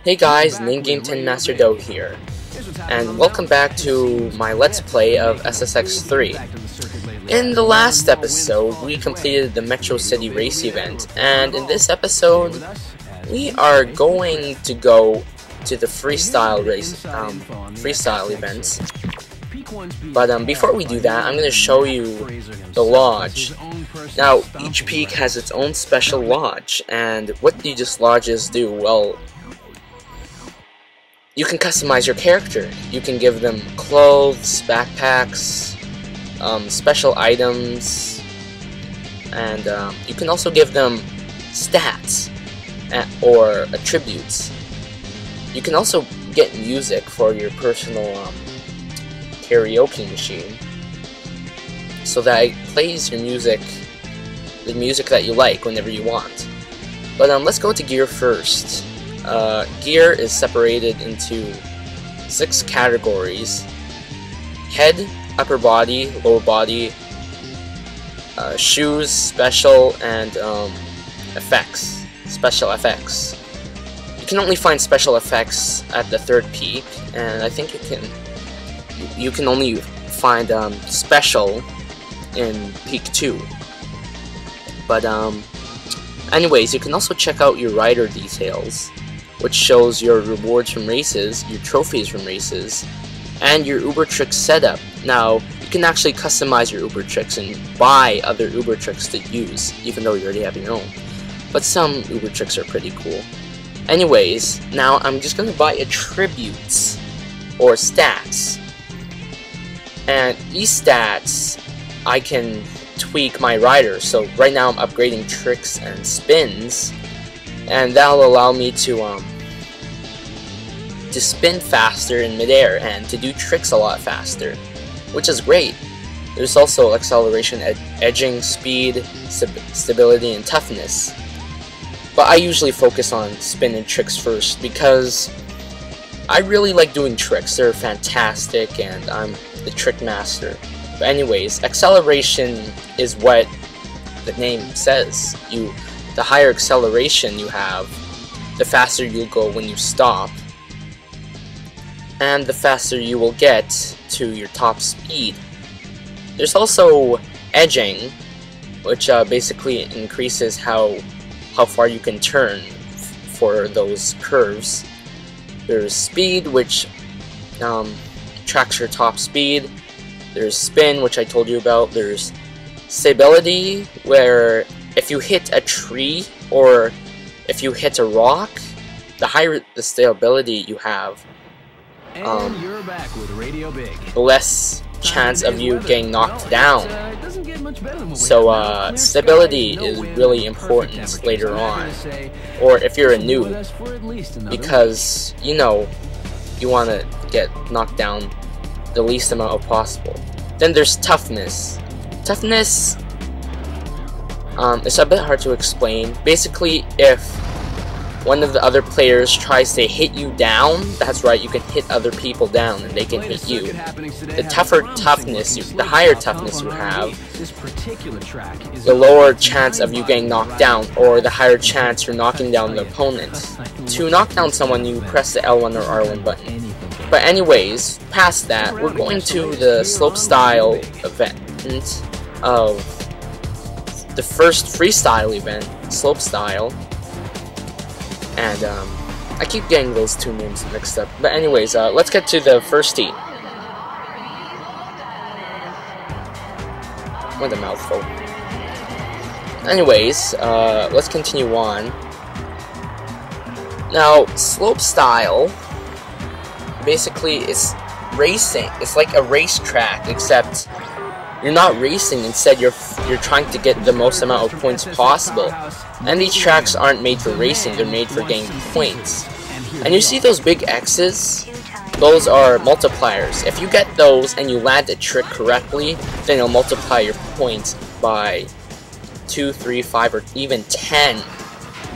Hey guys, Game 10 Master Do here, and welcome back to my Let's Play of SSX 3. In the last episode, we completed the Metro City Race event, and in this episode, we are going to go to the Freestyle events. But before we do that, I'm going to show you the lodge. Now, each peak has its own special lodge, and what do these lodges do? Well, you can customize your character. You can give them clothes, backpacks, special items, and you can also give them stats or attributes. You can also get music for your personal karaoke machine, so that it plays your music, the music that you like whenever you want. But let's go to gear first. Gear is separated into 6 categories: head, upper body, lower body, shoes, special, and effects. Special effects. You can only find special effects at the 3rd peak, and I think you can only find special in peak 2. But anyways, you can also check out your rider details, which shows your rewards from races, your trophies from races, and your Uber Trick setup. Now, you can actually customize your Uber Tricks and buy other Uber Tricks to use, even though you already have your own. But some Uber Tricks are pretty cool. Anyways, now I'm just going to buy attributes, or stats. And these stats, I can tweak my rider. So right now I'm upgrading tricks and spins, and that'll allow me to spin faster in midair and to do tricks a lot faster, which is great. There's also acceleration, edging, speed, stability, and toughness. But I usually focus on spin and tricks first because I really like doing tricks. They're fantastic, and I'm the trick master. But anyways, acceleration is what the name says. The higher acceleration you have, the faster you'll go when you stop, and the faster you will get to your top speed. There's also edging, which basically increases how far you can turn for those curves. There's speed, which tracks your top speed. There's spin, which I told you about. There's stability, where if you hit a tree or if you hit a rock, the higher the stability you have, you're back with Radio Big. the less chance of you getting knocked down. So stability is really important later on, or if you're a noob, because you want to get knocked down the least amount possible. Then there's toughness. Toughness, it's a bit hard to explain. Basically, if one of the other players tries to hit you down, that's right, you can hit other people down and they can hit you. The higher toughness you have, the lower chance of you getting knocked down, or the higher chance you're knocking down the opponent. To knock down someone, you press the L1 or R1 button. But anyways, past that, we're going to the slopestyle event of the first freestyle event, slopestyle. And I keep getting those two names mixed up. But anyways, let's get to the first heat. What a mouthful. Anyways, let's continue on. Now, slopestyle basically is racing. It's like a racetrack, except you're not racing. Instead, you're trying to get the most amount of points possible. And these tracks aren't made for racing, they're made for getting points. And you see those big X's? Those are multipliers. If you get those and you land a trick correctly, then it'll multiply your points by 2, 3, 5, or even 10.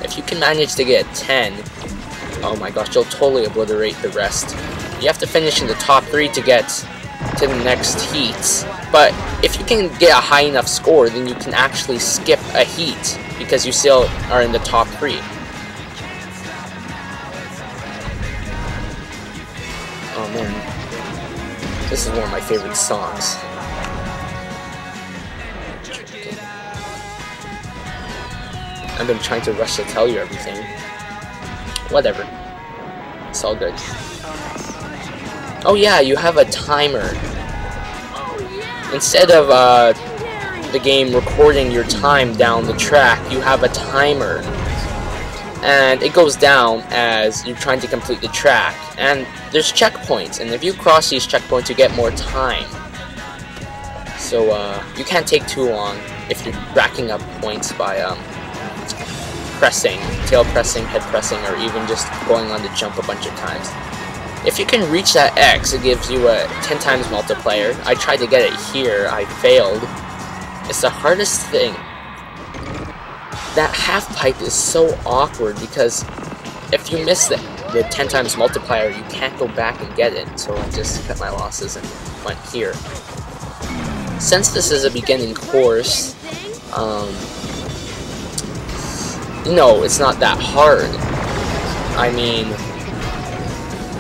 If you can manage to get 10, oh my gosh, you'll totally obliterate the rest. You have to finish in the top 3 to get to the next heats. But if you can get a high enough score, then you can actually skip a heat because you still are in the top 3. man, this is one of my favorite songs. I've been trying to rush to tell you everything. Whatever. It's all good. Oh yeah, you have a timer. Instead of the game recording your time down the track, you have a timer. And it goes down as you're trying to complete the track. And there's checkpoints, and if you cross these checkpoints, you get more time. So you can't take too long if you're racking up points by pressing, tail pressing, head pressing, or even just going on the jump a bunch of times. If you can reach that X, it gives you a 10 times multiplier. I tried to get it here, I failed. It's the hardest thing. That half pipe is so awkward because if you miss the 10 times multiplier, you can't go back and get it. So I just cut my losses and went here. Since this is a beginning course, you know, it's not that hard. I mean,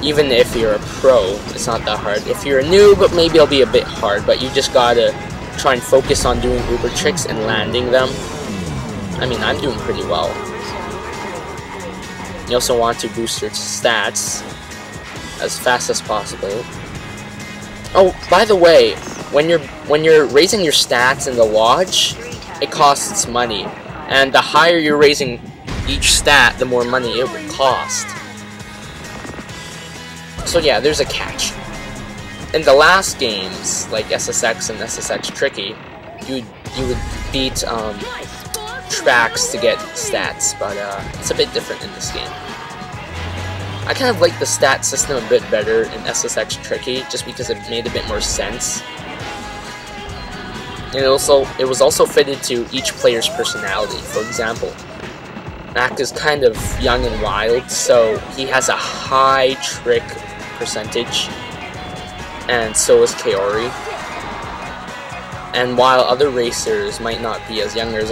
even if you're a pro, it's not that hard. If you're a noob, maybe it'll be a bit hard, but you just gotta try and focus on doing uber tricks and landing them. I mean, I'm doing pretty well. You also want to boost your stats as fast as possible. Oh, by the way, when you're raising your stats in the lodge, it costs money. And the higher you're raising each stat, the more money it will cost. So yeah, there's a catch. In the last games, like SSX and SSX Tricky, you would beat tracks to get stats, but it's a bit different in this game. I kind of like the stat system a bit better in SSX Tricky, just because it made a bit more sense. And it was also fitted to each player's personality. For example, Mac is kind of young and wild, so he has a high trick percentage, and so is Kaori. And while other racers might not be as young or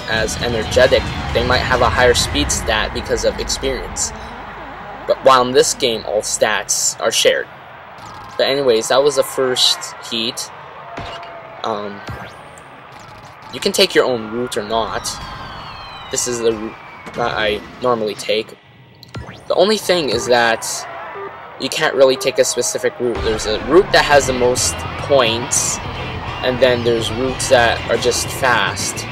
as energetic, they might have a higher speed stat because of experience. But while in this game, all stats are shared. But anyways, that was the first heat. You can take your own route or not. This is the route that I normally take. The only thing is that you can't really take a specific route. There's a route that has the most points, and then there's routes that are just fast.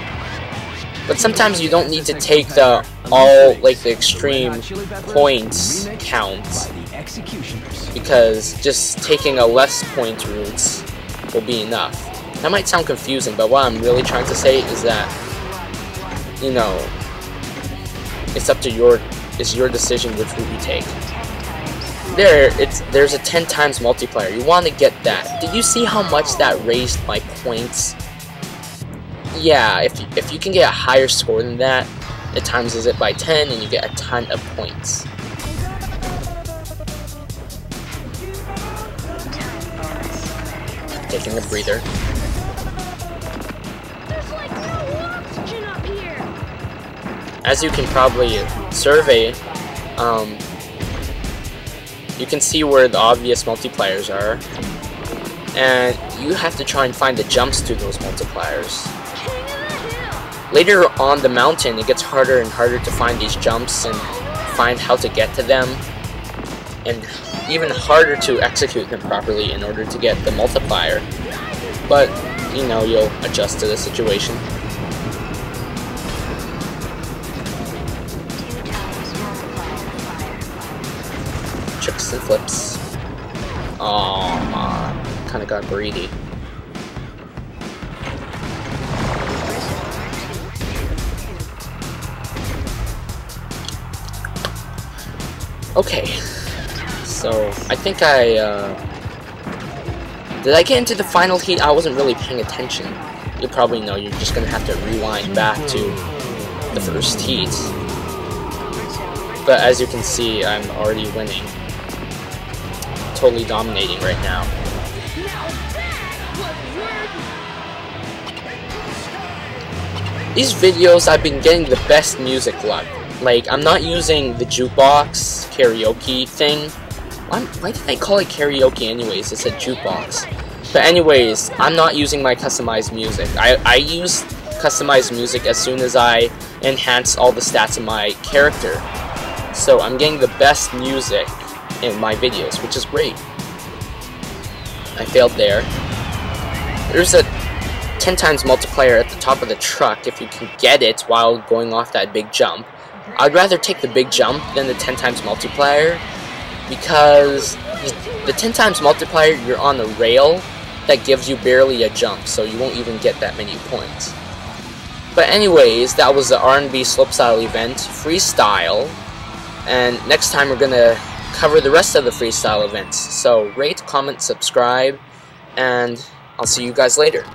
But sometimes you don't need to take the the extreme points count, because just taking a less point route will be enough. That might sound confusing, but what I'm really trying to say is that, you know, it's your decision which route you take. There's a 10 times multiplier. You want to get that. Did you see how much that raised my points? Yeah, if you can get a higher score than that, it times it by 10 and you get a ton of points. Taking a breather. As you can probably survey, you can see where the obvious multipliers are, and you have to try and find the jumps to those multipliers. Later on the mountain, it gets harder and harder to find these jumps and find how to get to them, and even harder to execute them properly in order to get the multiplier. But, you know, you'll adjust to the situation. Tricks and flips. Oh, man. Kinda got greedy. Okay. So, I think did I get into the final heat? I wasn't really paying attention. You probably know you're just gonna have to rewind back to the first heat. But as you can see, I'm already winning. Totally dominating right now. These videos, I've been getting the best music luck. Like, I'm not using the jukebox karaoke thing, Why did I call it karaoke anyways? It's a jukebox. But anyways, I'm not using my customized music. I use customized music as soon as I enhance all the stats in my character. So I'm getting the best music in my videos, which is great. I failed there. There's a 10 times multiplier at the top of the truck if you can get it while going off that big jump. I'd rather take the big jump than the 10 times multiplier, because the 10 times multiplier, you're on a rail that gives you barely a jump, so you won't even get that many points. But anyways, that was the R&B slopestyle event, Freestyle, and next time we're gonna cover the rest of the freestyle events. So rate, comment, subscribe, and I'll see you guys later.